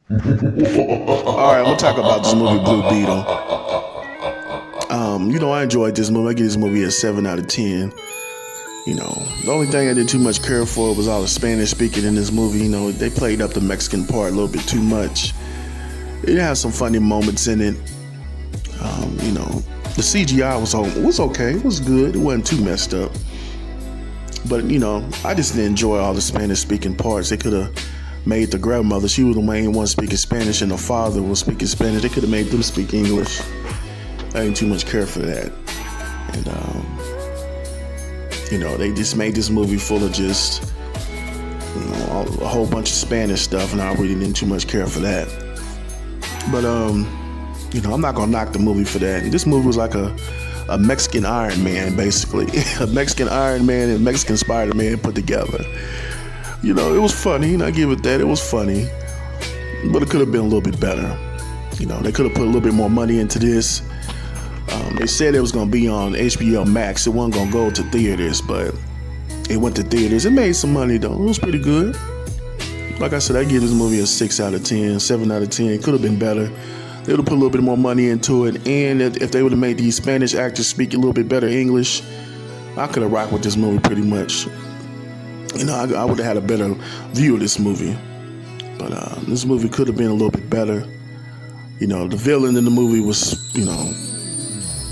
All right, we'll talk about this movie, Blue Beetle. I enjoyed this movie. I give this movie a 7 out of 10. The only thing I didn't too much care for was all the Spanish speaking in this movie. They played up the Mexican part a little bit too much. It had some funny moments in it. The CGI was okay. It was good. It wasn't too messed up. But I just didn't enjoy all the Spanish speaking parts. They could have made the grandmother. She was the main one speaking Spanish, and the father was speaking Spanish. They could have made them speak English. I didn't too much care for that. And they just made this movie full of just a whole bunch of Spanish stuff, and I really didn't too much care for that. But I'm not gonna knock the movie for that. This movie was like a Mexican Iron Man, basically. A Mexican Iron Man and Mexican Spider-Man put together. It was funny, I give it that. It was funny, but it could have been a little bit better. They could have put a little bit more money into this. They said it was going to be on HBO Max. It wasn't going to go to theaters, but it went to theaters. It made some money, though. It was pretty good. Like I said, I give this movie a 6 out of 10, 7 out of 10. It could have been better. They would have put a little bit more money into it, and if they would have made these Spanish actors speak a little bit better English, I could have rocked with this movie pretty much. I would have had a better view of this movie. But this movie could have been a little bit better. The villain in the movie was,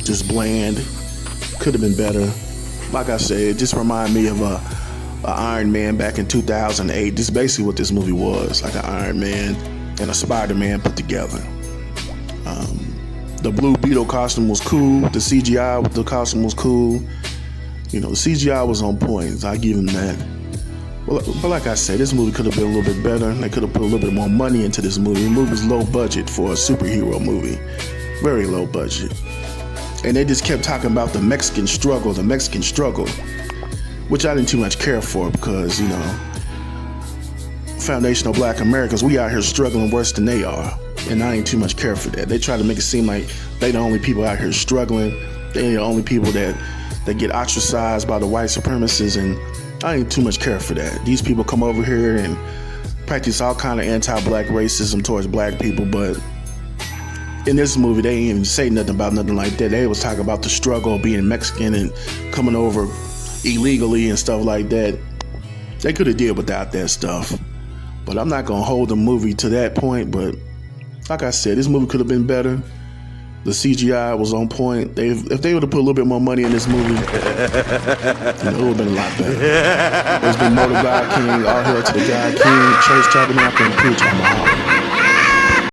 just bland. Could have been better. Like I said, it just reminded me of a Iron Man back in 2008. This is basically what this movie was, like an Iron Man and a Spider-Man put together. The Blue Beetle costume was cool. The CGI with the costume was cool. The CGI was on point, so I give him that. But like I said, this movie could have been a little bit better. They could have put a little bit more money into this movie. The movie was low budget for a superhero movie. Very low budget. And they just kept talking about the Mexican struggle, which I didn't too much care for because, foundational Black Americans, we out here struggling worse than they are. And I ain't too much care for that. They try to make it seem like they the only people out here struggling. They the only people that get ostracized by the white supremacists, and I ain't too much care for that. These people come over here and practice all kind of anti-black racism towards black people, but in this movie, they ain't even say nothing about nothing like that. They was talking about the struggle of being Mexican and coming over illegally and stuff like that. They could have did without that stuff. But I'm not going to hold the movie to that point. But like I said, this movie could have been better. The CGI was on point. If they would have put a little bit more money in this movie, it would have been a lot better. There's been Motor God King, all hail to the God King, Church Tabernacle, and Preach on my heart.